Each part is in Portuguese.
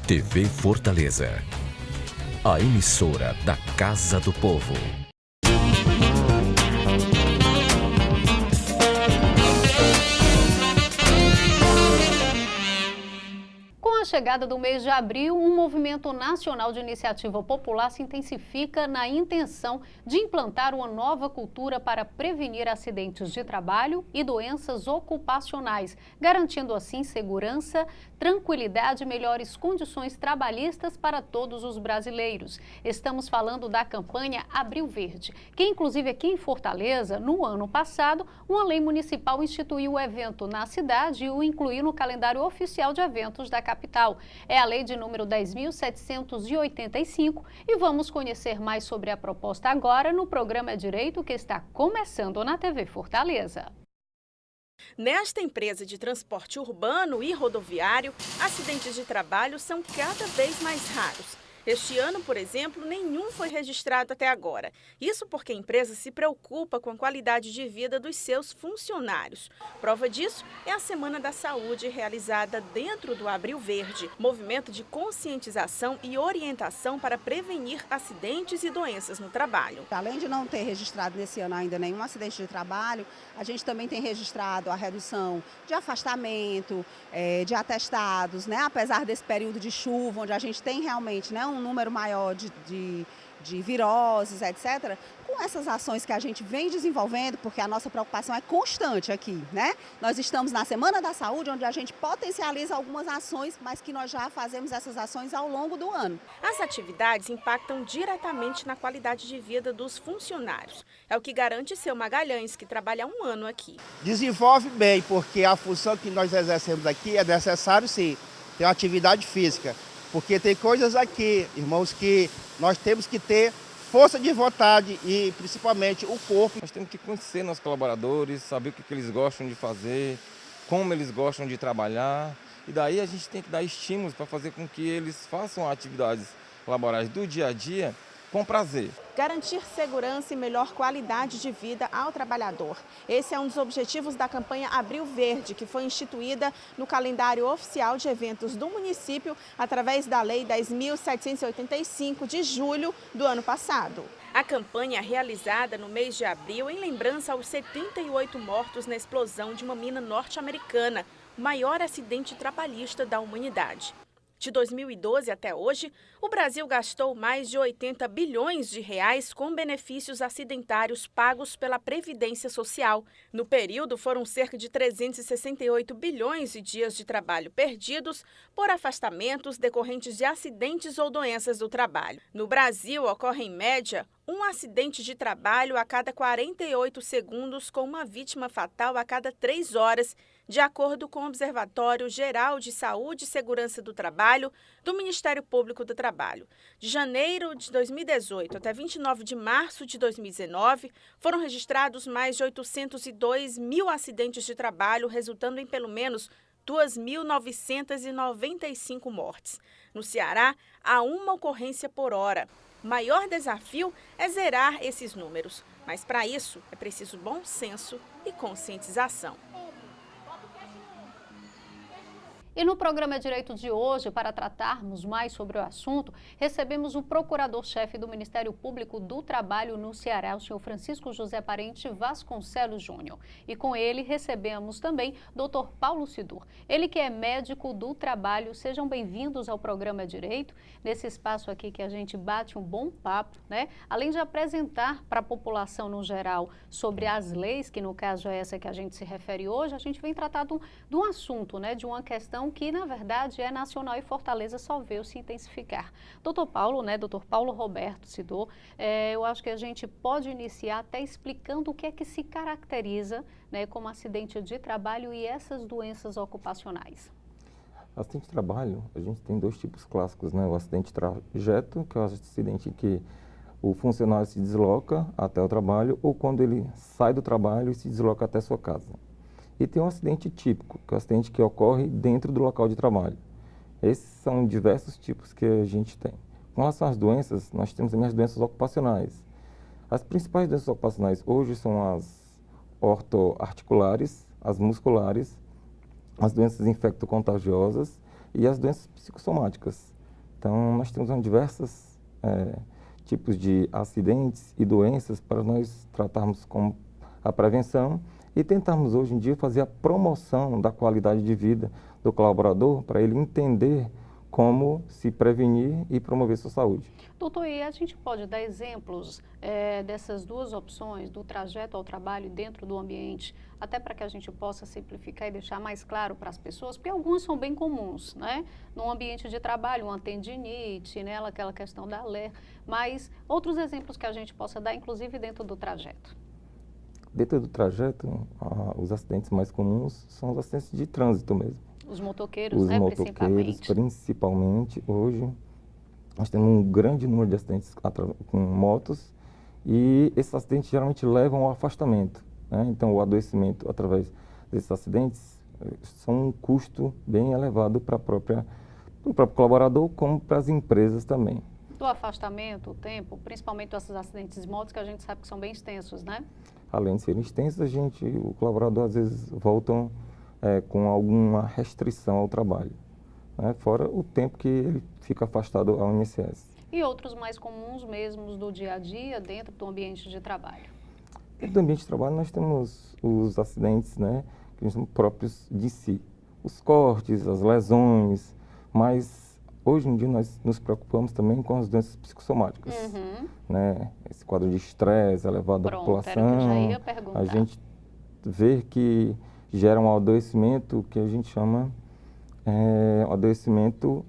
TV Fortaleza, a emissora da Casa do Povo. Com a chegada do mês de abril, um movimento nacional de iniciativa popular se intensifica na intenção de implantar uma nova cultura para prevenir acidentes de trabalho e doenças ocupacionais, garantindo assim segurança, tranquilidade e melhores condições trabalhistas para todos os brasileiros. Estamos falando da campanha Abril Verde, que inclusive aqui em Fortaleza, no ano passado, uma lei municipal instituiu o evento na cidade e o incluiu no calendário oficial de eventos da capital. É a lei de número 10.785 e vamos conhecer mais sobre a proposta agora no programa Direito, que está começando na TV Fortaleza. Nesta empresa de transporte urbano e rodoviário, acidentes de trabalho são cada vez mais raros. Este ano, por exemplo, nenhum foi registrado até agora. Isso porque a empresa se preocupa com a qualidade de vida dos seus funcionários. Prova disso é a Semana da Saúde, realizada dentro do Abril Verde, movimento de conscientização e orientação para prevenir acidentes e doenças no trabalho. Além de não ter registrado nesse ano ainda nenhum acidente de trabalho, a gente também tem registrado a redução de afastamento, de atestados, né? Apesar desse período de chuva, onde a gente tem realmente, né, um número maior de viroses, etc., com essas ações que a gente vem desenvolvendo, porque a nossa preocupação é constante aqui, né? Nós estamos na Semana da Saúde, onde a gente potencializa algumas ações, mas que nós já fazemos essas ações ao longo do ano. As atividades impactam diretamente na qualidade de vida dos funcionários. É o que garante seu Magalhães, que trabalha há um ano aqui. Desenvolve bem, porque a função que nós exercemos aqui é necessário, sim, ter uma atividade física. Porque tem coisas aqui, irmãos, que nós temos que ter força de vontade e principalmente o corpo. Nós temos que conhecer nossos colaboradores, saber o que eles gostam de fazer, como eles gostam de trabalhar. E daí a gente tem que dar estímulos para fazer com que eles façam atividades laborais do dia a dia com prazer. Garantir segurança e melhor qualidade de vida ao trabalhador. Esse é um dos objetivos da campanha Abril Verde, que foi instituída no calendário oficial de eventos do município através da Lei 10.785 de julho do ano passado. A campanha é realizada no mês de abril em lembrança aos 78 mortos na explosão de uma mina norte-americana, o maior acidente trabalhista da humanidade. De 2012 até hoje, o Brasil gastou mais de 80 bilhões de reais com benefícios acidentários pagos pela Previdência Social. No período, foram cerca de 368 bilhões de dias de trabalho perdidos por afastamentos decorrentes de acidentes ou doenças do trabalho. No Brasil, ocorre em média um acidente de trabalho a cada 48 segundos, com uma vítima fatal a cada 3 horas, de acordo com o Observatório Geral de Saúde e Segurança do Trabalho do Ministério Público do Trabalho. De janeiro de 2018 até 29 de março de 2019, foram registrados mais de 802 mil acidentes de trabalho, resultando em pelo menos 2.995 mortes. No Ceará, há uma ocorrência por hora. O maior desafio é zerar esses números, mas para isso é preciso bom senso e conscientização. E no programa Direito de hoje, para tratarmos mais sobre o assunto, recebemos o procurador-chefe do Ministério Público do Trabalho no Ceará, o senhor Francisco José Parente Vasconcelos Júnior. E com ele recebemos também Dr. Paulo Sidor, ele que é médico do trabalho. Sejam bem-vindos ao programa Direito, nesse espaço aqui que a gente bate um bom papo, né? Além de apresentar para a população no geral sobre as leis, que no caso é essa que a gente se refere hoje, a gente vem tratar de um assunto, né? De uma questão que, na verdade, é nacional e Fortaleza só veio se intensificar. Doutor Paulo, né, doutor Paulo Roberto Sidor, eu acho que a gente pode iniciar até explicando o que é que se caracteriza, né, como acidente de trabalho e essas doenças ocupacionais. Acidente de trabalho, a gente tem dois tipos clássicos, né? O acidente de trajeto, que é o acidente que o funcionário se desloca até o trabalho, ou quando ele sai do trabalho e se desloca até sua casa. E tem um acidente típico, que é o acidente que ocorre dentro do local de trabalho. Esses são diversos tipos que a gente tem. Com relação às doenças, nós temos também as doenças ocupacionais. As principais doenças ocupacionais hoje são as ortoarticulares, as musculares, as doenças infectocontagiosas e as doenças psicossomáticas. Então, nós temos diversos tipos de acidentes e doenças para nós tratarmos com a prevenção e tentarmos hoje em dia fazer a promoção da qualidade de vida do colaborador para ele entender como se prevenir e promover sua saúde. Doutor, e a gente pode dar exemplos dessas duas opções, do trajeto ao trabalho dentro do ambiente, até para que a gente possa simplificar e deixar mais claro para as pessoas, porque algumas são bem comuns, né? No ambiente de trabalho, uma tendinite, né? Aquela questão da alergia, mas outros exemplos que a gente possa dar, inclusive dentro do trajeto. Dentro do trajeto, os acidentes mais comuns são os acidentes de trânsito mesmo. Os motoqueiros, Os né, motoqueiros, principalmente, hoje, nós temos um grande número de acidentes com motos e esses acidentes geralmente levam ao afastamento, né? Então, o adoecimento através desses acidentes são um custo bem elevado para o próprio colaborador, como para as empresas também. Do afastamento, o tempo, principalmente esses acidentes de motos que a gente sabe que são bem extensos, né? Além de serem extensos, o colaborador às vezes voltam com alguma restrição ao trabalho, né? Fora o tempo que ele fica afastado ao INSS. E outros mais comuns mesmos do dia a dia dentro do ambiente de trabalho? Dentro do ambiente de trabalho nós temos os acidentes, né, que são próprios de si. Os cortes, as lesões, mas hoje em dia nós nos preocupamos também com as doenças psicossomáticas. Né? Esse quadro de estresse elevado da população, era o que eu já ia perguntar. a gente vê que gera um adoecimento que a gente chama um adoecimento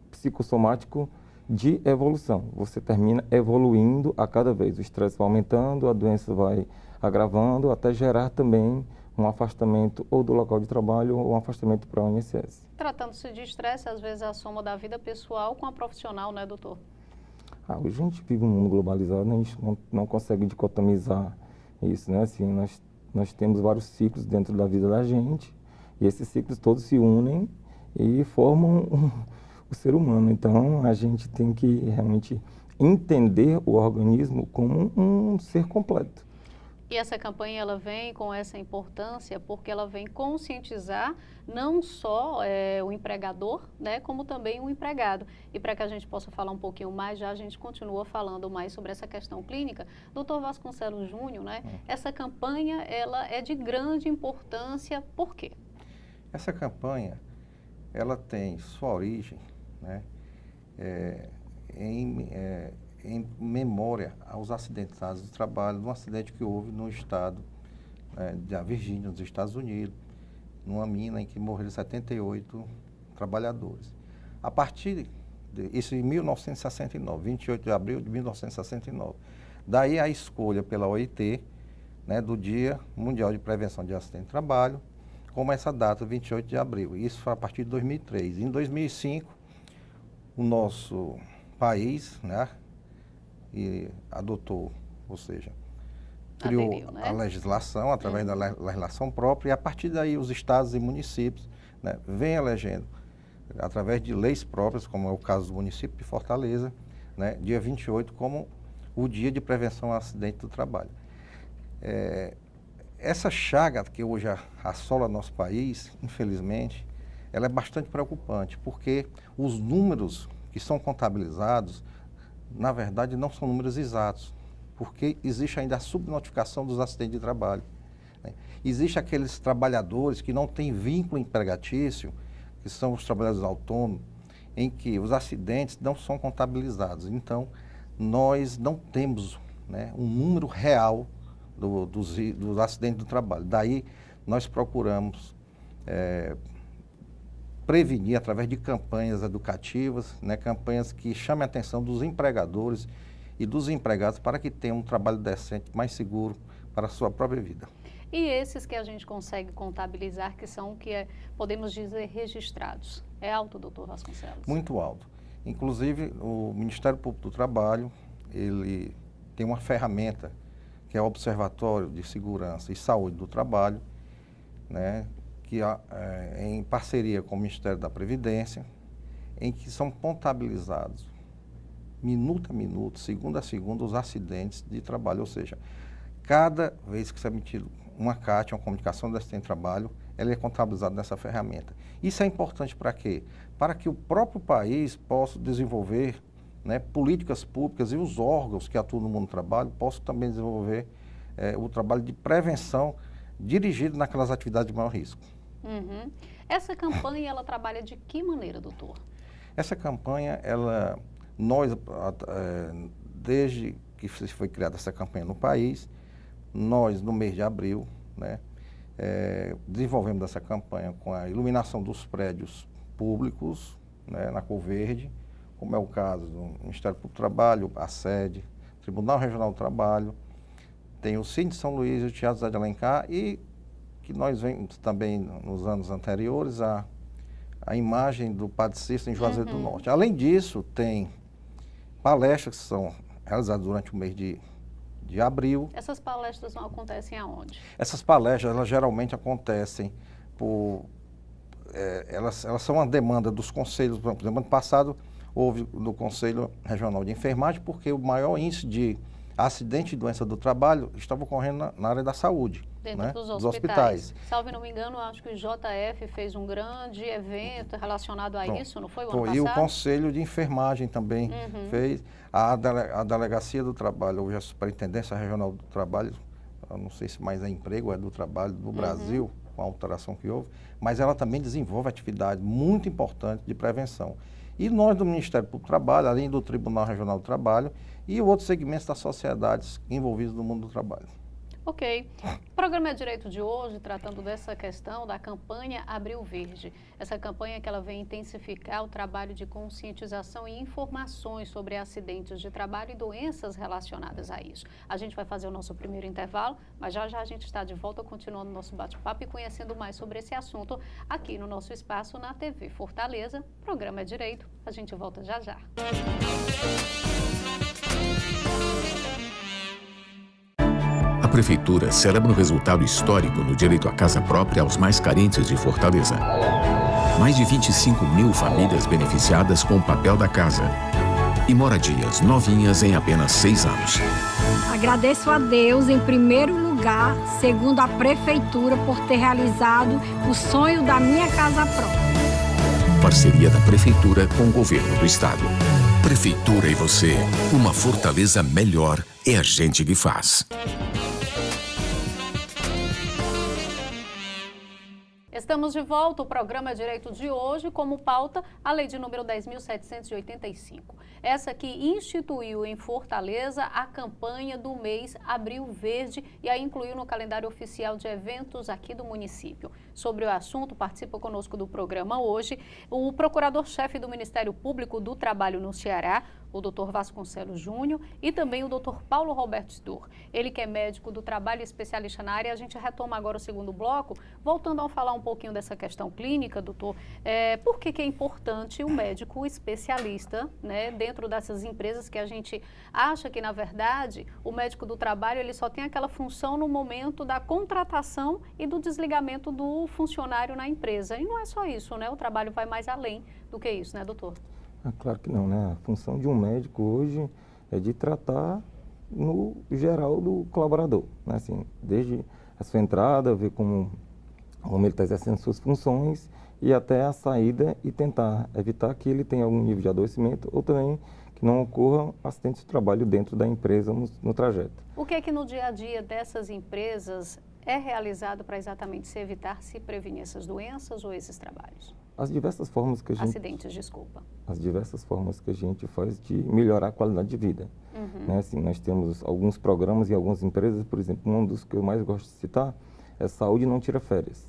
psicossomático de evolução. Você termina evoluindo a cada vez. O estresse vai aumentando, a doença vai agravando, até gerar também um afastamento ou do local de trabalho ou um afastamento para o INSS. Tratando-se de estresse, às vezes é a soma da vida pessoal com a profissional, né, doutor? Hoje a gente vive um mundo globalizado, né? A gente não consegue dicotomizar isso, né? Assim, nós temos vários ciclos dentro da vida da gente e esses ciclos todos se unem e formam o ser humano. Então, a gente tem que realmente entender o organismo como um ser completo. E essa campanha, ela vem com essa importância porque ela vem conscientizar não só o empregador, né, como também o empregado. E para que a gente possa falar um pouquinho mais, já a gente continua falando mais sobre essa questão clínica. Doutor Vasconcelos Júnior, né, essa campanha, ela é de grande importância, por quê? Essa campanha, ela tem sua origem, né, em memória aos acidentados do trabalho, de um acidente que houve no estado da Virgínia, nos Estados Unidos, numa mina em que morreram 78 trabalhadores. A partir isso em 1969, 28 de abril de 1969. Daí a escolha pela OIT, né, do Dia Mundial de Prevenção de Acidente de Trabalho, como essa data, 28 de abril. Isso foi a partir de 2003. Em 2005, o nosso país, né, e adotou, ou seja, criou a legislação através da legislação própria e a partir daí os estados e municípios, né, vêm elegendo através de leis próprias, como é o caso do município de Fortaleza, né, dia 28 como o Dia de Prevenção ao Acidente do Trabalho. Essa chaga que hoje assola nosso país, infelizmente, ela é bastante preocupante, porque os números que são contabilizados, na verdade, não são números exatos, porque existe ainda a subnotificação dos acidentes de trabalho, né? Existem aqueles trabalhadores que não têm vínculo empregatício, que são os trabalhadores autônomos, em que os acidentes não são contabilizados. Então, nós não temos, né, um número real dos acidentes do trabalho. Daí, nós procuramos prevenir através de campanhas educativas, né, campanhas que chamem a atenção dos empregadores e dos empregados para que tenham um trabalho decente, mais seguro para a sua própria vida. E esses que a gente consegue contabilizar, que são, podemos dizer, registrados, é alto, doutor Vasconcelos? Muito alto. Inclusive, o Ministério Público do Trabalho, ele tem uma ferramenta, que é o Observatório de Segurança e Saúde do Trabalho, né, que em parceria com o Ministério da Previdência, em que são contabilizados minuto a minuto, segundo a segundo, os acidentes de trabalho. Ou seja, cada vez que se é emitido uma CAT, uma comunicação de acidente de trabalho, ele é contabilizado nessa ferramenta. Isso é importante para quê? Para que o próprio país possa desenvolver, né, políticas públicas e os órgãos que atuam no mundo do trabalho possam também desenvolver o trabalho de prevenção dirigido naquelas atividades de maior risco. Uhum. Essa campanha, ela trabalha de que maneira, doutor? Essa campanha, nós, desde que foi criada essa campanha no país, nós, no mês de abril, né, desenvolvemos essa campanha com a iluminação dos prédios públicos, né, na cor verde, como é o caso do Ministério Público do Trabalho, a sede, Tribunal Regional do Trabalho, tem o Cine de São Luís e o Teatro Zé de Alencar, e que nós vemos também nos anos anteriores a imagem do Padre Cícero em Juazeiro do Norte. Além disso, tem palestras que são realizadas durante o mês de abril. Essas palestras acontecem aonde? Essas palestras, elas geralmente acontecem elas são uma demanda dos conselhos. Por exemplo, ano passado houve no Conselho Regional de Enfermagem, porque o maior índice de acidente e doença do trabalho estava ocorrendo na área da saúde. Dentro, né, dos hospitais. Salvo não me engano, acho que o JF fez um grande evento relacionado a isso, não foi o ano passado? E o Conselho de Enfermagem também fez. A Delegacia do Trabalho, hoje a Superintendência Regional do Trabalho, eu não sei se mais é emprego ou é do trabalho do Brasil, com a alteração que houve, mas ela também desenvolve atividade muito importante de prevenção. E nós do Ministério Público do Trabalho, além do Tribunal Regional do Trabalho, e outros segmentos das sociedades envolvidas no mundo do trabalho. Ok. O programa É Direito de hoje, tratando dessa questão da campanha Abril Verde. Essa campanha que ela vem intensificar o trabalho de conscientização e informações sobre acidentes de trabalho e doenças relacionadas a isso. A gente vai fazer o nosso primeiro intervalo, mas já já a gente está de volta, continuando o nosso bate-papo e conhecendo mais sobre esse assunto aqui no nosso espaço na TV Fortaleza. Programa É Direito. A gente volta já já. A Prefeitura celebra um resultado histórico no direito à casa própria aos mais carentes de Fortaleza. Mais de 25 mil famílias beneficiadas com o papel da casa. E moradias novinhas em apenas 6 anos. Agradeço a Deus, em primeiro lugar, segundo a Prefeitura, por ter realizado o sonho da minha casa própria. Parceria da Prefeitura com o Governo do Estado. Prefeitura e você, uma Fortaleza melhor é a gente que faz. Estamos de volta, o programa Direito de hoje, como pauta, a lei de número 10.785. Essa que instituiu em Fortaleza a campanha do mês Abril Verde e a incluiu no calendário oficial de eventos aqui do município. Sobre o assunto, participa conosco do programa hoje o procurador-chefe do Ministério Público do Trabalho no Ceará, o Dr. Vasconcelos Júnior, e também o Dr. Paulo Roberto Stor. Ele que é médico do trabalho e especialista na área. A gente retoma agora o segundo bloco, voltando a falar um pouquinho dessa questão clínica, doutor. Por que é importante o médico especialista, né, dentro dessas empresas que a gente acha que, na verdade, o médico do trabalho ele só tem aquela função no momento da contratação e do desligamento do funcionário na empresa. E não é só isso, né? O trabalho vai mais além do que isso, né, doutor? Claro que não, né? A função de um médico hoje é de tratar no geral do colaborador, né? Assim, desde a sua entrada, ver como ele está exercendo suas funções e até a saída e tentar evitar que ele tenha algum nível de adoecimento ou também que não ocorram acidentes de trabalho dentro da empresa no trajeto. O que é que no dia a dia dessas empresas é realizado para exatamente se evitar, se prevenir essas doenças ou esses trabalhos? As diversas formas que a gente... Acidentes, desculpa. As diversas formas que a gente faz de melhorar a qualidade de vida. Né? Assim, nós temos alguns programas e algumas empresas, por exemplo, um dos que eu mais gosto de citar é Saúde Não Tira Férias.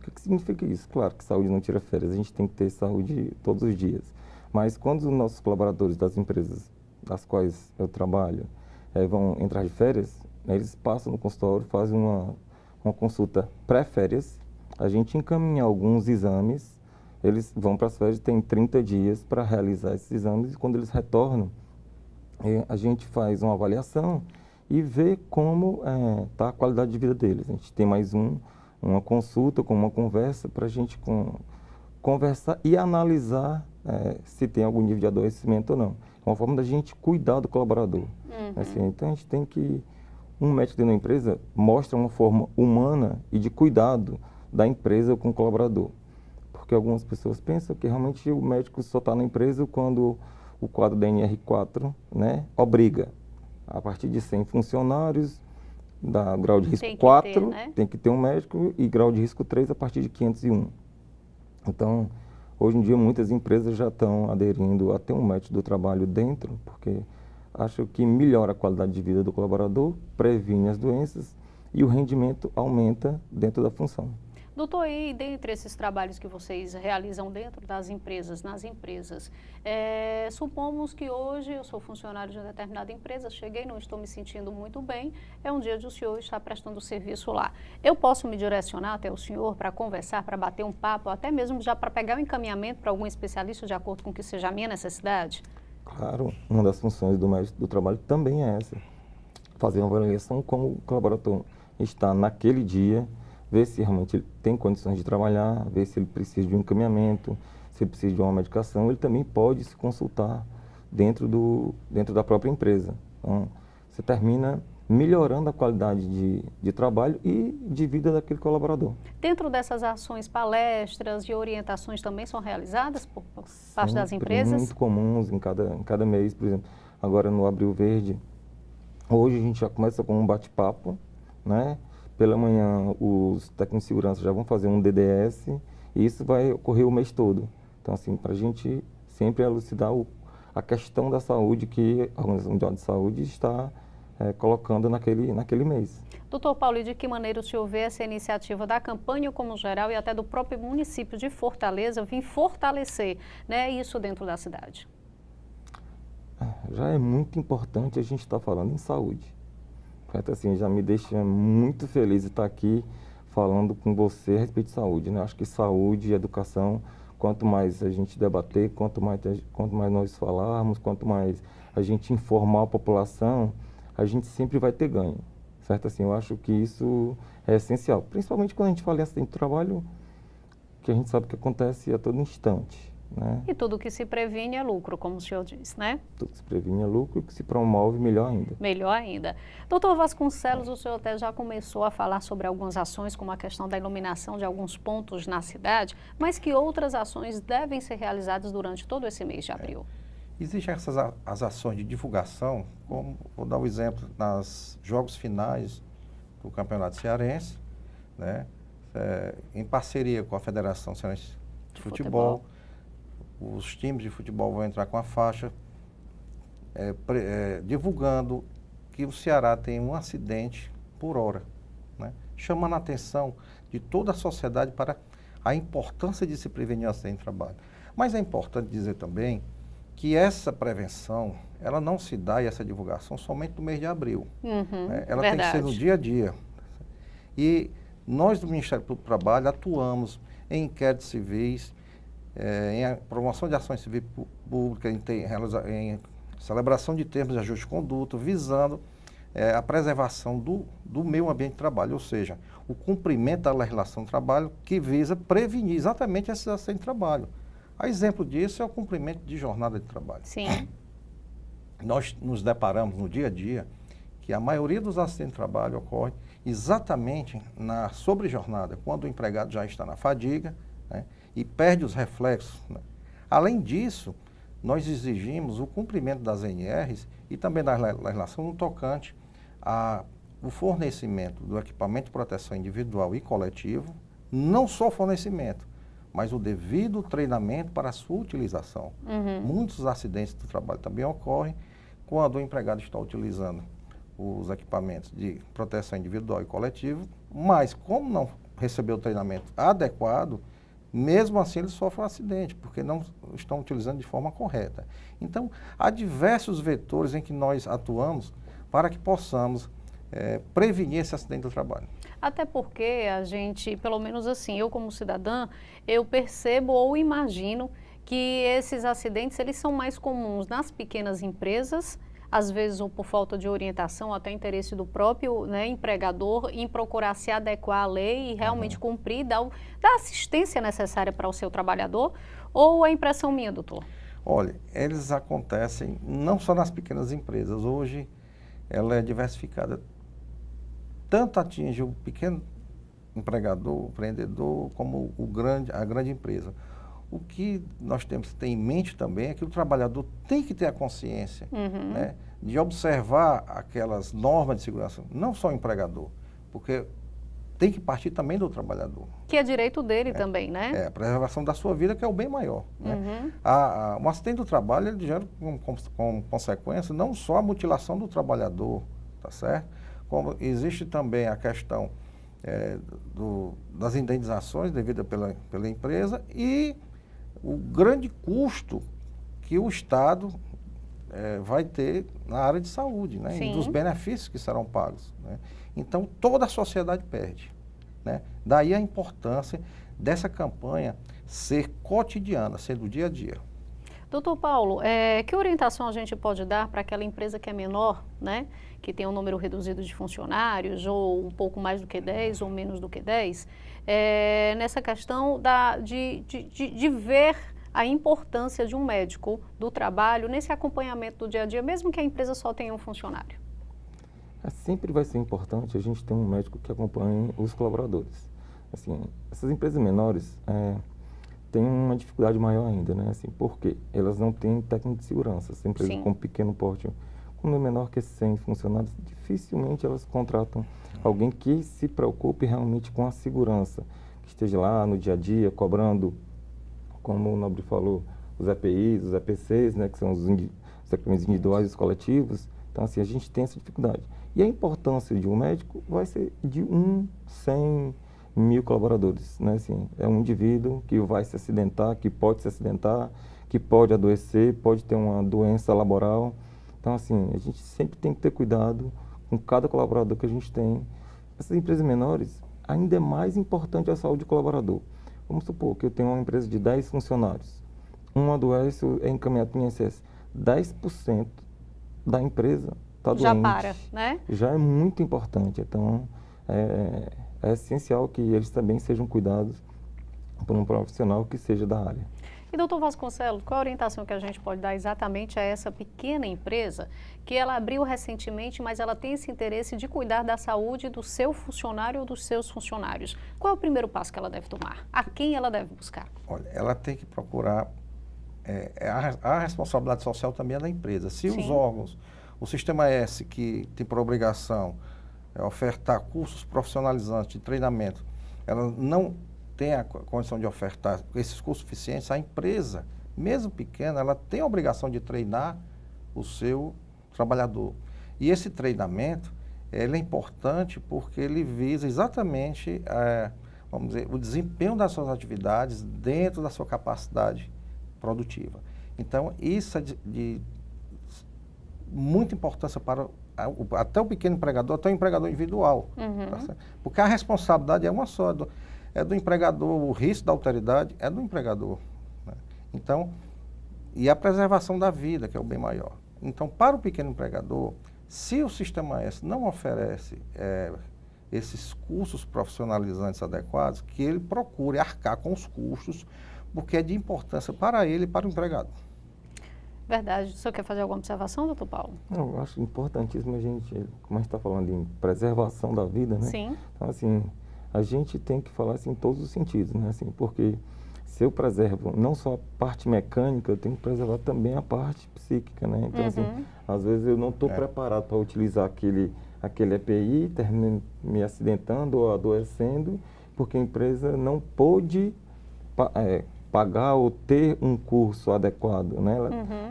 O que significa isso? Claro que saúde não tira férias, a gente tem que ter saúde todos os dias. Mas quando os nossos colaboradores das empresas das quais eu trabalho vão entrar de férias, eles passam no consultório, fazem uma consulta pré-férias, a gente encaminha alguns exames, eles vão para as férias, tem 30 dias para realizar esses exames e quando eles retornam, a gente faz uma avaliação e vê como está a qualidade de vida deles. A gente tem mais uma consulta, com uma conversa para a gente conversar e analisar se tem algum nível de adoecimento ou não. É uma forma da gente cuidar do colaborador. Assim, então a gente tem que... Um médico dentro da empresa mostra uma forma humana e de cuidado da empresa com o colaborador. Porque algumas pessoas pensam que realmente o médico só está na empresa quando o quadro da NR4, né, obriga. A partir de 100 funcionários, da grau de risco 4, tem que ter um médico, e grau de risco 3 a partir de 501. Então, hoje em dia, muitas empresas já estão aderindo a ter um médico do trabalho dentro, porque acham que melhora a qualidade de vida do colaborador, previne as doenças e o rendimento aumenta dentro da função. Doutor, e dentre esses trabalhos que vocês realizam dentro das empresas, nas empresas, supomos que hoje eu sou funcionário de uma determinada empresa, cheguei, não estou me sentindo muito bem, é um dia de o senhor estar prestando serviço lá. Eu posso me direcionar até o senhor para conversar, para bater um papo, até mesmo já para pegar o encaminhamento para algum especialista de acordo com o que seja a minha necessidade? Claro, uma das funções do médico do trabalho também é essa. Fazer uma avaliação como o colaborador está naquele dia, ver se realmente ele tem condições de trabalhar, ver se ele precisa de um encaminhamento, se ele precisa de uma medicação. Ele também pode se consultar dentro da própria empresa. Então, você termina melhorando a qualidade de trabalho e de vida daquele colaborador. Dentro dessas ações, palestras e orientações também são realizadas por parte das empresas? Muito comuns em cada mês, por exemplo. Agora no Abril Verde, hoje a gente já começa com um bate-papo, né? Pela manhã, os técnicos de segurança já vão fazer um DDS e isso vai ocorrer o mês todo. Então, assim, para a gente sempre elucidar a questão da saúde que a Organização Mundial de Saúde está colocando naquele mês. Doutor Paulo, e de que maneira o senhor vê essa iniciativa da campanha como geral e até do próprio município de Fortaleza vir fortalecer, né, isso dentro da cidade? Já é muito importante a gente estar falando em saúde. Assim, já me deixa muito feliz de estar aqui falando com você a respeito de saúde, né? Acho que saúde e educação, quanto mais a gente debater, quanto mais nós falarmos, quanto mais a gente informar a população, a gente sempre vai ter ganho, certo? Assim, eu acho que isso é essencial, principalmente quando a gente fala em acidente de trabalho, que a gente sabe que acontece a todo instante, né? E tudo que se previne é lucro, como o senhor diz, né? Tudo que se previne é lucro e que se promove, melhor ainda. Melhor ainda. Doutor Vasconcelos, o senhor até já começou a falar sobre algumas ações, como a questão da iluminação de alguns pontos na cidade, mas que outras ações devem ser realizadas durante todo esse mês de abril? Existem as ações de divulgação, como vou dar um exemplo, nos jogos finais do Campeonato Cearense, né? Em parceria com a Federação Cearense de Futebol. Os times de futebol vão entrar com a faixa divulgando que o Ceará tem um acidente por hora, né? Chamando a atenção de toda a sociedade para a importância de se prevenir o acidente de trabalho. Mas é importante dizer também que essa prevenção, ela não se dá, e essa divulgação, somente no mês de abril. Né? Ela tem que ser no dia a dia. E nós do Ministério Público do Trabalho atuamos em inquéritos civis, em promoção de ações civis públicas, em celebração de termos de ajuste de conduta, visando a preservação do meio ambiente de trabalho, ou seja, o cumprimento da legislação do trabalho que visa prevenir exatamente esses acidentes de trabalho. A exemplo disso é o cumprimento de jornada de trabalho. Sim. Nós nos deparamos no dia a dia que a maioria dos acidentes de trabalho ocorre exatamente na sobrejornada, quando o empregado já está na fadiga, né, e perde os reflexos, né? Além disso, nós exigimos o cumprimento das NRs e também da legislação no tocante ao fornecimento do equipamento de proteção individual e coletivo, não só o fornecimento, mas o devido treinamento para a sua utilização. Muitos acidentes do trabalho também ocorrem quando o empregado está utilizando os equipamentos de proteção individual e coletivo, mas como não recebeu o treinamento adequado, mesmo assim ele sofre um acidente, porque não estão utilizando de forma correta. Então, há diversos vetores em que nós atuamos para que possamos prevenir esse acidente do trabalho. Até porque a gente, pelo menos assim, eu como cidadã, eu percebo ou imagino que esses acidentes, eles são mais comuns nas pequenas empresas, às vezes ou por falta de orientação, até interesse do próprio, né, empregador em procurar se adequar à lei e realmente cumprir, dar a assistência necessária para o seu trabalhador, ou é impressão minha, doutor? Olha, eles acontecem não só nas pequenas empresas, hoje ela é diversificada, tanto atinge o pequeno empregador, empreendedor, como a grande empresa. O que nós temos que ter em mente também é que o trabalhador tem que ter a consciência, né, de observar aquelas normas de segurança, não só o empregador, porque tem que partir também do trabalhador. Que é direito dele também, né? A preservação da sua vida, que é o bem maior. Né? Um acidente do trabalho, ele gera como consequência não só a mutilação do trabalhador, tá certo? Como existe também a questão das indenizações devidas pela empresa e o grande custo que o Estado vai ter na área de saúde, né? E dos benefícios que serão pagos. Né? Então, toda a sociedade perde. Né? Daí a importância dessa campanha ser cotidiana, ser do dia a dia. Doutor Paulo, que orientação a gente pode dar para aquela empresa que é menor, né? Que tem um número reduzido de funcionários, ou um pouco mais do que 10, ou menos do que 10, nessa questão de ver a importância de um médico do trabalho nesse acompanhamento do dia a dia, mesmo que a empresa só tenha um funcionário? Sempre vai ser importante a gente ter um médico que acompanhe os colaboradores. Assim, essas empresas menores têm uma dificuldade maior ainda, né? Assim, porque elas não têm técnico de segurança. As empresas com pequeno porte, quando é menor que 100 funcionários, dificilmente elas contratam alguém que se preocupe realmente com a segurança, que esteja lá no dia a dia, cobrando, como o Nobre falou, os EPIs, os EPCs, né, que são os equipamentos individuais e os coletivos. Então, assim, a gente tem essa dificuldade. E a importância de um médico vai ser de 100 mil colaboradores, né? Assim, é um indivíduo que vai se acidentar, que pode se acidentar, que pode adoecer, pode ter uma doença laboral. Então, assim, a gente sempre tem que ter cuidado com cada colaborador que a gente tem. Essas empresas menores, ainda é mais importante a saúde do colaborador. Vamos supor que eu tenho uma empresa de 10 funcionários. Um adoece, é encaminhado para o INSS. 10% da empresa está doente. Já para, né? Já é muito importante. Então, é essencial que eles também sejam cuidados por um profissional que seja da área. E, doutor Vasconcelos, qual a orientação que a gente pode dar exatamente a essa pequena empresa que ela abriu recentemente, mas ela tem esse interesse de cuidar da saúde do seu funcionário ou dos seus funcionários? Qual é o primeiro passo que ela deve tomar? A quem ela deve buscar? Olha, ela tem que procurar... a responsabilidade social também é da empresa. Se os órgãos, o Sistema S, que tem por obrigação ofertar cursos profissionalizantes de treinamento, ela não tem a condição de ofertar esses cursos suficientes, a empresa, mesmo pequena, ela tem a obrigação de treinar o seu trabalhador. E esse treinamento, ele é importante porque ele visa exatamente, vamos dizer, o desempenho das suas atividades dentro da sua capacidade produtiva. Então, isso é de muita importância para até o pequeno empregador, até o empregador individual. Tá, porque a responsabilidade é uma só, é do empregador, o risco da alteridade é do empregador. Né? Então, e a preservação da vida, que é o bem maior. Então, para o pequeno empregador, se o Sistema S não oferece esses cursos profissionalizantes adequados, que ele procure arcar com os custos, porque é de importância para ele e para o empregado. Verdade. O senhor quer fazer alguma observação, doutor Paulo? Não, eu acho importantíssimo a gente, como a gente está falando em preservação da vida, né? Sim. Então, assim, a gente tem que falar assim, em todos os sentidos, né? Assim, porque se eu preservo não só a parte mecânica, eu tenho que preservar também a parte psíquica, né? Então, assim, às vezes eu não estou preparado para utilizar aquele EPI, termino me acidentando ou adoecendo, porque a empresa não pôde pagar ou ter um curso adequado, né?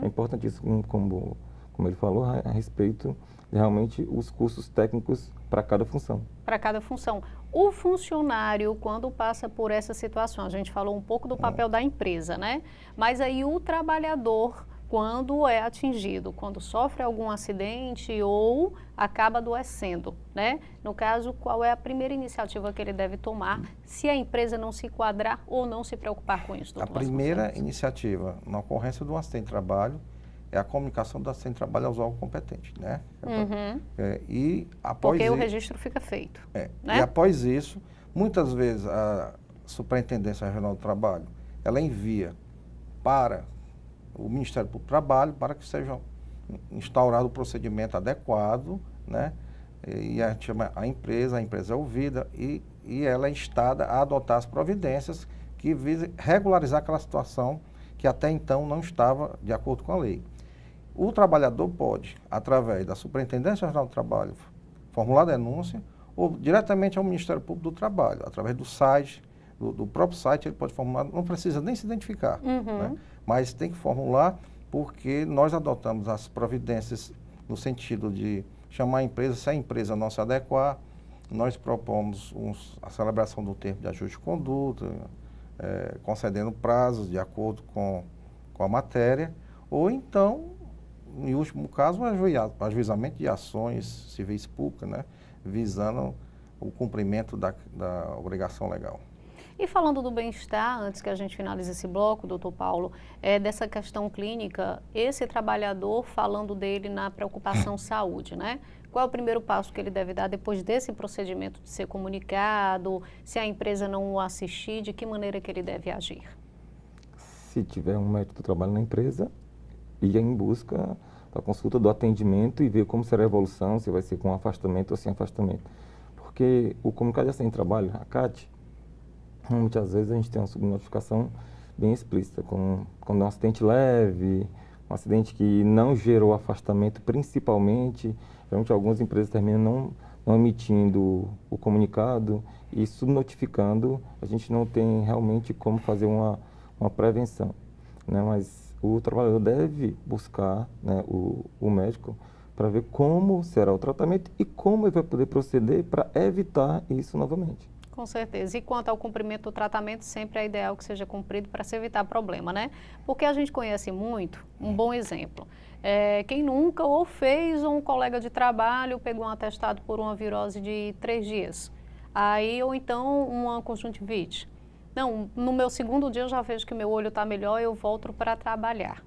É importantíssimo, como ele falou, a respeito de realmente os cursos técnicos para cada função. Para cada função. O funcionário, quando passa por essa situação, a gente falou um pouco do papel da empresa, né? Mas aí o trabalhador, quando é atingido, quando sofre algum acidente ou acaba adoecendo, né? No caso, qual é a primeira iniciativa que ele deve tomar se a empresa não se enquadrar ou não se preocupar com isso? A primeira iniciativa na ocorrência de um acidente de trabalho é a comunicação do acidente de trabalho aos órgãos competentes, né? E após porque o registro fica feito. Né? E após isso, muitas vezes a Superintendência Regional do Trabalho, ela envia para o Ministério do Trabalho para que seja instaurado o procedimento adequado, né? E a gente chama a empresa é ouvida e e ela é instada a adotar as providências que visam regularizar aquela situação que até então não estava de acordo com a lei. O trabalhador pode, através da Superintendência Regional do Trabalho, formular denúncia ou diretamente ao Ministério Público do Trabalho, através do site, do próprio site, ele pode formular, não precisa nem se identificar, né? Mas tem que formular porque nós adotamos as providências no sentido de chamar a empresa, se a empresa não se adequar, nós propomos a celebração do termo de ajuste de conduta, concedendo prazos de acordo com a matéria, ou então, em último caso, o ajuizamento de ações civis públicas, né, visando o cumprimento da obrigação legal. E falando do bem-estar, antes que a gente finalize esse bloco, doutor Paulo, dessa questão clínica, esse trabalhador, falando dele na preocupação saúde, né? Qual é o primeiro passo que ele deve dar depois desse procedimento de ser comunicado? Se a empresa não o assistir, de que maneira que ele deve agir? Se tiver um médico do trabalho na empresa, ir em busca da consulta, do atendimento e ver como será a evolução, se vai ser com afastamento ou sem afastamento. Porque o comunicado de acidente de trabalho, a CAT, muitas vezes a gente tem uma subnotificação bem explícita, quando é um acidente leve, um acidente que não gerou afastamento principalmente, geralmente algumas empresas terminam não emitindo o comunicado e subnotificando, a gente não tem realmente como fazer uma prevenção, né? Mas o trabalhador deve buscar, né, o médico para ver como será o tratamento e como ele vai poder proceder para evitar isso novamente. Com certeza. E quanto ao cumprimento do tratamento, sempre é ideal que seja cumprido para se evitar problema, né? Porque a gente conhece muito, um bom exemplo. Quem nunca ou fez um colega de trabalho, pegou um atestado por uma virose de 3 dias. Aí, ou então, uma conjuntivite. Não, no meu segundo dia eu já vejo que meu olho está melhor, eu volto para trabalhar.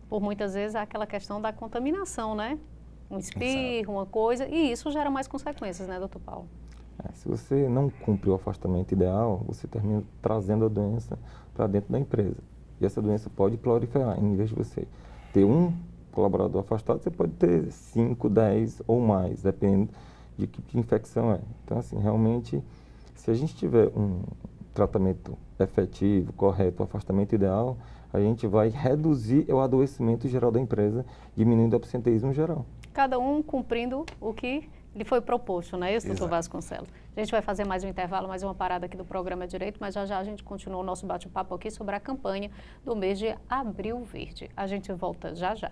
Por muitas vezes é aquela questão da contaminação, né? Um espirro, uma coisa, e isso gera mais consequências, né, doutor Paulo? Se você não cumpre o afastamento ideal, você termina trazendo a doença para dentro da empresa. E essa doença pode proliferar. Em vez de você ter um colaborador afastado, você pode ter 5, 10 ou mais, dependendo de que infecção é. Então, assim, realmente, se a gente tiver um tratamento efetivo, correto, o afastamento ideal, a gente vai reduzir o adoecimento geral da empresa, diminuindo o absenteísmo geral. Cada um cumprindo o que lhe foi proposto, não é isso, doutor Vasconcelos? A gente vai fazer mais um intervalo, mais uma parada aqui do programa Direito, mas já já a gente continua o nosso bate-papo aqui sobre a campanha do mês de Abril Verde. A gente volta já já.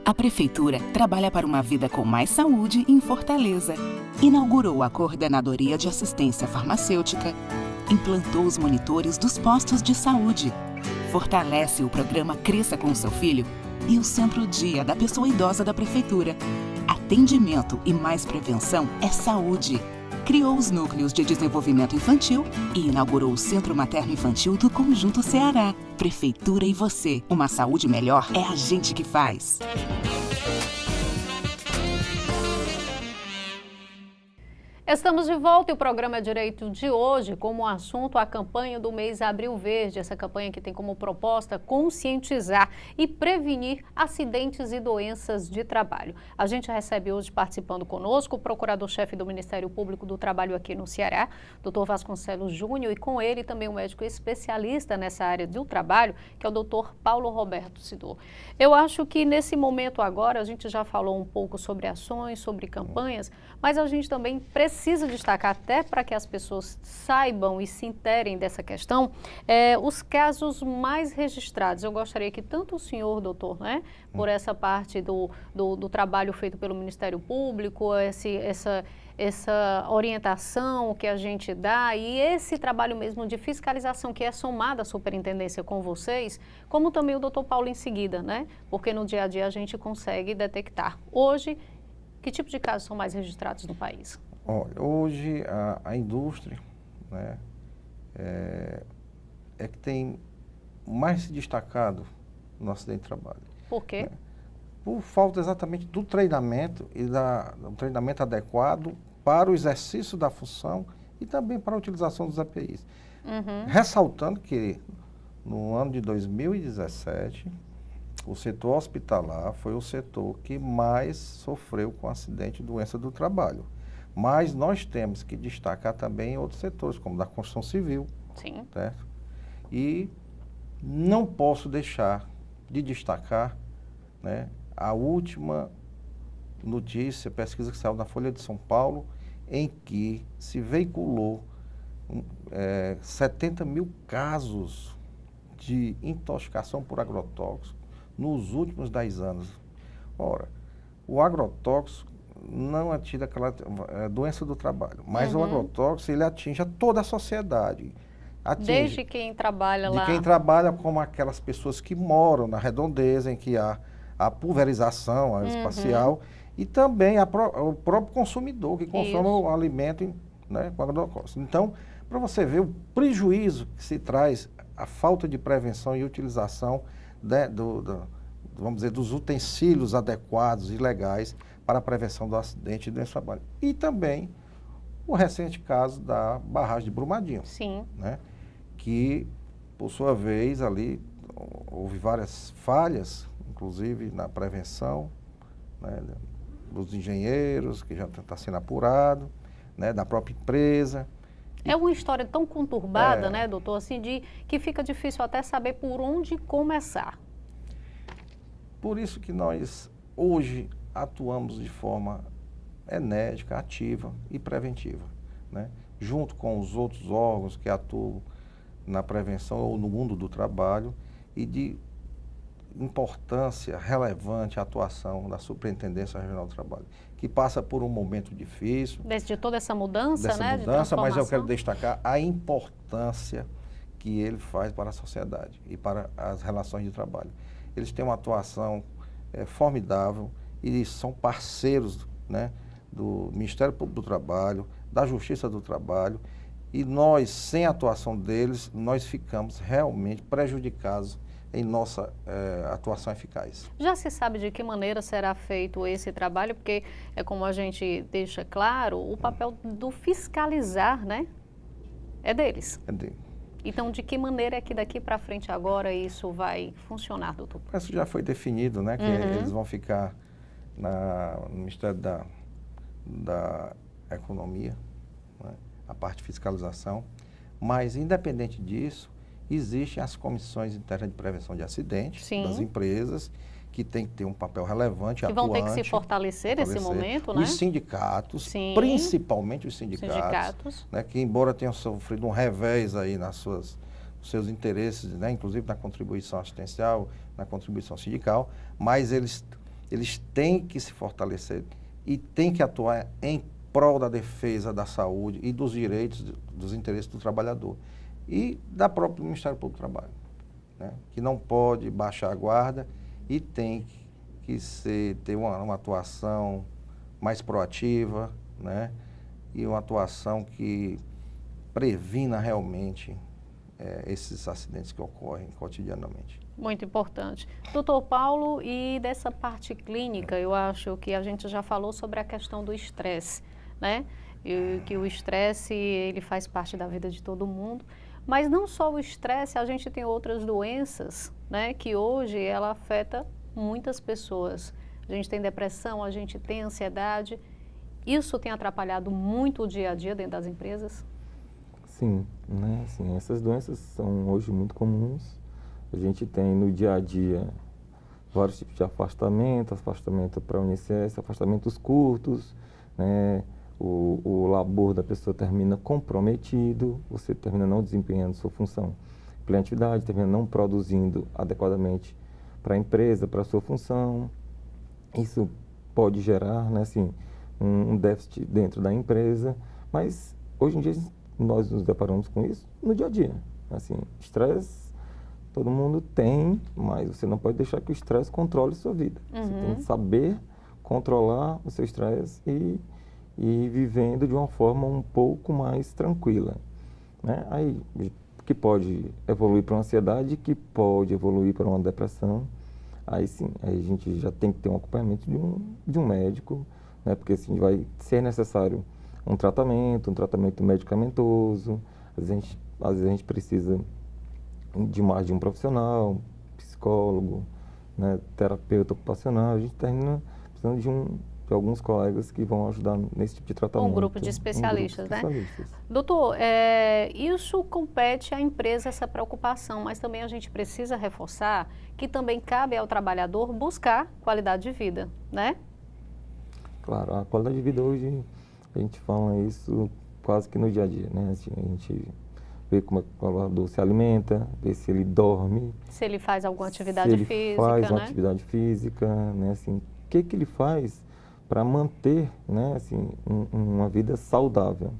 A Prefeitura trabalha para uma vida com mais saúde em Fortaleza. Inaugurou a Coordenadoria de Assistência Farmacêutica, implantou os monitores dos postos de saúde, fortalece o programa Cresça com o Seu Filho e o Centro Dia da Pessoa Idosa da Prefeitura. Atendimento e mais prevenção é saúde. Criou os núcleos de desenvolvimento infantil e inaugurou o Centro Materno Infantil do Conjunto Ceará. Prefeitura e você. Uma saúde melhor é a gente que faz. Estamos de volta e o programa Direito de hoje, como assunto, a campanha do mês Abril Verde. Essa campanha que tem como proposta conscientizar e prevenir acidentes e doenças de trabalho. A gente recebe hoje, participando conosco, o procurador-chefe do Ministério Público do Trabalho aqui no Ceará, doutor Vasconcelos Júnior, e com ele também um médico especialista nessa área do trabalho, que é o doutor Paulo Roberto Sidor. Eu acho que nesse momento agora, a gente já falou um pouco sobre ações, sobre campanhas, mas a gente também precisa destacar, até para que as pessoas saibam e se interem dessa questão, os casos mais registrados. Eu gostaria que tanto o senhor, doutor, né, por essa parte do trabalho feito pelo Ministério Público, essa orientação que a gente dá e esse trabalho mesmo de fiscalização que é somado à superintendência com vocês, como também o doutor Paulo em seguida, né? Porque no dia a dia a gente consegue detectar. Hoje, que tipo de casos são mais registrados no país? Olha, hoje a indústria, né, é que tem mais se destacado no acidente de trabalho. Por quê? Né? Por falta exatamente do treinamento e do treinamento adequado para o exercício da função e também para a utilização dos EPIs. Ressaltando que no ano de 2017, o setor hospitalar foi o setor que mais sofreu com acidente e doença do trabalho. Mas nós temos que destacar também outros setores, como da construção civil. Sim. Certo? E não posso deixar de destacar, né, a última notícia, pesquisa que saiu na Folha de São Paulo, em que se veiculou 70 mil casos de intoxicação por agrotóxico nos últimos 10 anos. Ora, o agrotóxico não atinge aquela doença do trabalho, mas o agrotóxico ele atinge a toda a sociedade. Desde quem trabalha lá. De quem trabalha, como aquelas pessoas que moram na redondeza, em que há a pulverização espacial, e também o próprio consumidor, que consome o alimento, né, com agrotóxico. Então, para você ver o prejuízo que se traz, a falta de prevenção e utilização, né, vamos dizer, dos utensílios adequados e legais para a prevenção do acidente e doença do trabalho. E também o recente caso da barragem de Brumadinho. Sim. Né, que, por sua vez, ali houve várias falhas, inclusive na prevenção, né, dos engenheiros, que já está sendo apurado, né, da própria empresa. É uma história tão conturbada, né, doutor, assim, que fica difícil até saber por onde começar. Por isso que nós, hoje, atuamos de forma enérgica, ativa e preventiva, né, junto com os outros órgãos que atuam na prevenção ou no mundo do trabalho, e de importância relevante a atuação da Superintendência Regional do Trabalho, que passa por um momento difícil. Desde toda essa mudança, né? Mas eu quero destacar a importância que ele faz para a sociedade e para as relações de trabalho. Eles têm uma atuação formidável e são parceiros, né, do Ministério Público do Trabalho, da Justiça do Trabalho, e nós, sem a atuação deles, nós ficamos realmente prejudicados em nossa atuação eficaz. Já se sabe de que maneira será feito esse trabalho, porque é como a gente deixa claro, o papel do fiscalizar, né, é deles. É deles. Então, de que maneira é que daqui para frente agora isso vai funcionar, doutor? Isso já foi definido, né, que eles vão ficar no Ministério da Economia, né, a parte de fiscalização, mas independente disso, existem as comissões internas de prevenção de acidentes das empresas, que tem que ter um papel relevante, atuante. Que vão ter que se fortalecer nesse momento, né? Os sindicatos, principalmente os sindicatos, né, que embora tenham sofrido um revés aí nos seus interesses, né, inclusive na contribuição assistencial, na contribuição sindical, mas eles têm que se fortalecer e têm que atuar em prol da defesa da saúde e dos direitos, dos interesses do trabalhador. E da própria Ministério Público do Trabalho, né, que não pode baixar a guarda e tem que ter uma atuação mais proativa, né, e uma atuação que previna realmente esses acidentes que ocorrem cotidianamente. Muito importante. Doutor Paulo, e dessa parte clínica, eu acho que a gente já falou sobre a questão do estresse, né? E que o estresse, ele faz parte da vida de todo mundo. Mas não só o estresse, a gente tem outras doenças, né, que hoje ela afeta muitas pessoas. A gente tem depressão, a gente tem ansiedade. Isso tem atrapalhado muito o dia a dia dentro das empresas? Sim, né, assim, essas doenças são hoje muito comuns. A gente tem no dia a dia vários tipos de afastamento para o INSS, afastamentos curtos, né, o labor da pessoa termina comprometido, você termina não desempenhando sua função pela atividade, termina não produzindo adequadamente para a empresa, para a sua função. Isso pode gerar, né, assim, um déficit dentro da empresa, mas hoje em dia nós nos deparamos com isso no dia a dia. Assim, estresse todo mundo tem, mas você não pode deixar que o estresse controle sua vida. Você tem que saber controlar o seu estresse e vivendo de uma forma um pouco mais tranquila, né? Aí, que pode evoluir para uma ansiedade, que pode evoluir para uma depressão. Aí sim, aí a gente já tem que ter um acompanhamento de um médico, né? Porque assim, vai ser necessário um tratamento medicamentoso. Às vezes a gente precisa de mais de um profissional, psicólogo, né, terapeuta ocupacional, a gente termina precisando de alguns colegas que vão ajudar nesse tipo de tratamento. Um grupo de especialistas, né? Especialistas. Doutor, isso compete à empresa, essa preocupação, mas também a gente precisa reforçar que também cabe ao trabalhador buscar qualidade de vida, né? Claro, a qualidade de vida hoje, a gente fala isso quase que no dia a dia, né? Assim, a gente vê como o colaborador se alimenta, vê se ele dorme. Se ele faz alguma atividade física, física, ele faz uma né? atividade física, né? Assim, o que ele faz para manter, né, assim, uma vida saudável.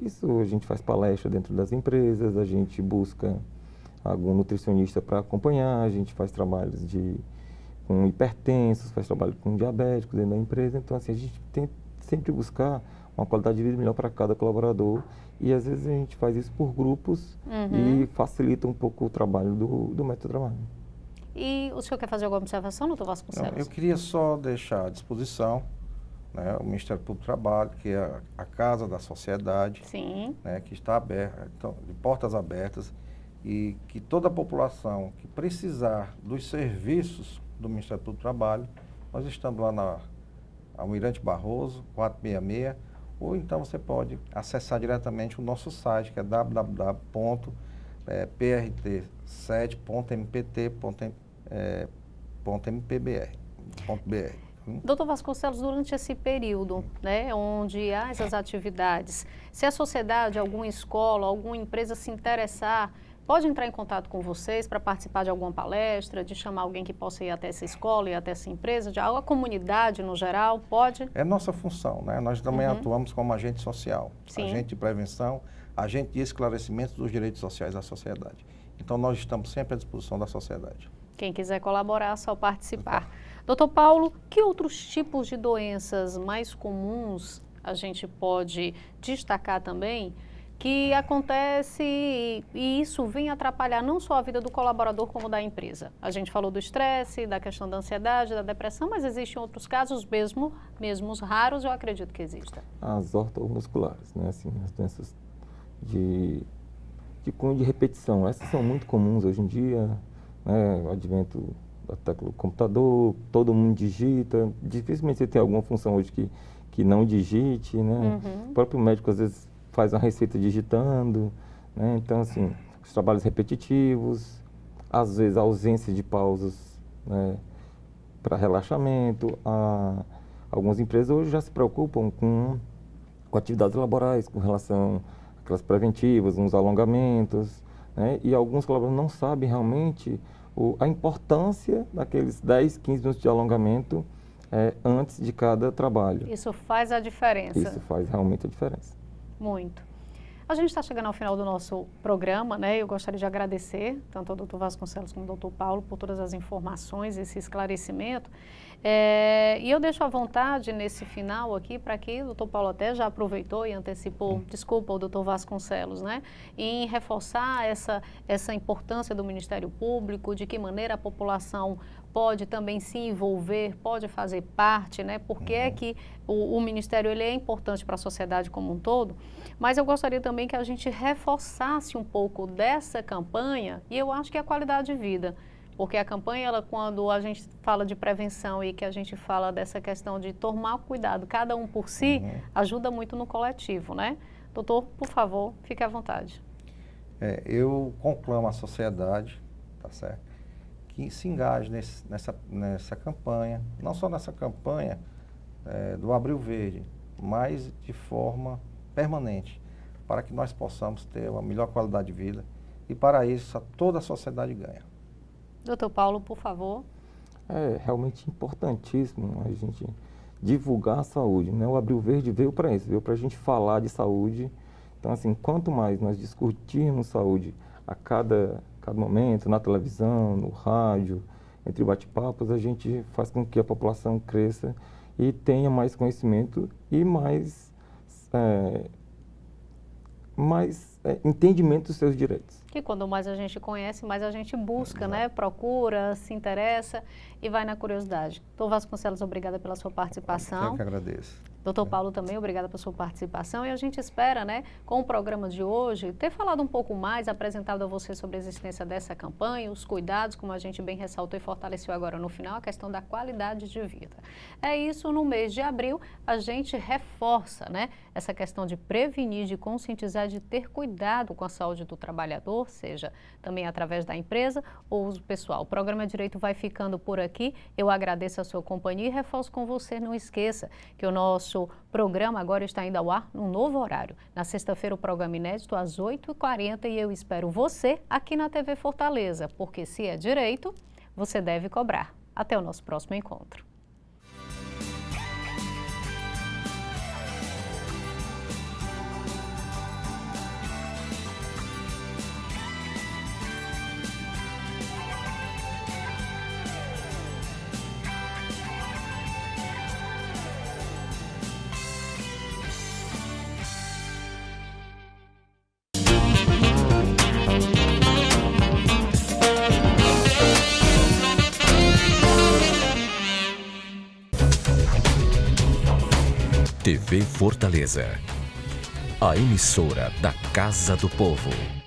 Isso a gente faz palestra dentro das empresas, a gente busca algum nutricionista para acompanhar, a gente faz trabalhos com hipertensos, faz trabalho com diabéticos dentro da empresa. Então, assim, a gente tem sempre buscar uma qualidade de vida melhor para cada colaborador e às vezes a gente faz isso por grupos e facilita um pouco o trabalho do método de trabalho. E o senhor quer fazer alguma observação, doutor Vasconcelos? Não, eu queria só deixar à disposição, né, o Ministério Público do Trabalho, que é a casa da sociedade, Sim. né, que está aberta, então, de portas abertas, e que toda a população que precisar dos serviços do Ministério Público do Trabalho, nós estamos lá na Almirante Barroso, 466, ou então você pode acessar diretamente o nosso site, que é www.prt7.mpt.mpbr.br. Doutor Vasconcelos, durante esse período, né, onde há essas atividades, se a sociedade, alguma escola, alguma empresa se interessar, pode entrar em contato com vocês para participar de alguma palestra, de chamar alguém que possa ir até essa escola e até essa empresa, de a comunidade no geral, pode? É nossa função, né? Nós também atuamos como agente social, Sim. agente de prevenção, agente de esclarecimento dos direitos sociais da sociedade. Então, nós estamos sempre à disposição da sociedade. Quem quiser colaborar, é só participar. Doutor Paulo, que outros tipos de doenças mais comuns a gente pode destacar também, que acontece e isso vem atrapalhar não só a vida do colaborador como da empresa? A gente falou do estresse, da questão da ansiedade, da depressão, mas existem outros casos mesmo raros, eu acredito que existam. As ortomusculares, né? Assim, as doenças de cunho de repetição, essas são muito comuns hoje em dia, né? O advento da tecla do computador, todo mundo digita, dificilmente você tem alguma função hoje que não digite, né? O próprio médico às vezes faz uma receita digitando, né? Então, assim, os trabalhos repetitivos, às vezes a ausência de pausas, né, para relaxamento. Algumas empresas hoje já se preocupam com atividades laborais, com relação àquelas preventivas, uns alongamentos, né? E alguns colaboradores não sabem realmente a importância daqueles 10, 15 minutos de alongamento antes de cada trabalho. Isso faz a diferença. Isso faz realmente a diferença. Muito. A gente está chegando ao final do nosso programa, né? Eu gostaria de agradecer tanto ao doutor Vasconcelos como ao doutor Paulo por todas as informações, esse esclarecimento. E eu deixo à vontade nesse final aqui para que o doutor Paulo até já aproveitou e antecipou, desculpa, o doutor Vasconcelos, né? Em reforçar essa importância do Ministério Público, de que maneira a população pode também se envolver, pode fazer parte, né? Porque é que o Ministério ele é importante para a sociedade como um todo, mas eu gostaria também que a gente reforçasse um pouco dessa campanha, e eu acho que é a qualidade de vida. Porque a campanha, ela, quando a gente fala de prevenção e que a gente fala dessa questão de tomar cuidado, cada um por si, ajuda muito no coletivo, né? Doutor, por favor, fique à vontade. Eu conclamo a sociedade, tá certo, que se engaje nessa campanha, não só nessa campanha do Abril Verde, mas de forma permanente, para que nós possamos ter uma melhor qualidade de vida e para isso toda a sociedade ganha. Doutor Paulo, por favor. É realmente importantíssimo a gente divulgar a saúde, né? O Abril Verde veio para isso, veio para a gente falar de saúde. Então, assim, quanto mais nós discutirmos saúde a cada momento, na televisão, no rádio, entre bate-papos, a gente faz com que a população cresça e tenha mais conhecimento e mais entendimento dos seus direitos. Que quando mais a gente conhece, mais a gente busca, né? Procura, se interessa e vai na curiosidade. Doutor Vasconcelos, obrigada pela sua participação. Eu que agradeço. Doutor Paulo, também obrigada pela sua participação e a gente espera, né, com o programa de hoje, ter falado um pouco mais, apresentado a você sobre a existência dessa campanha, os cuidados, como a gente bem ressaltou e fortaleceu agora no final, a questão da qualidade de vida. É isso, no mês de abril, a gente reforça, né, essa questão de prevenir, de conscientizar, de ter cuidado com a saúde do trabalhador, seja também através da empresa ou uso pessoal. O programa Direito vai ficando por aqui. Eu agradeço a sua companhia e reforço com você, não esqueça que o nosso programa agora está indo ao ar num novo horário. Na sexta-feira o programa inédito às 8h40 e eu espero você aqui na TV Fortaleza, porque se é direito, você deve cobrar. Até o nosso próximo encontro. TV Fortaleza, a emissora da Casa do Povo.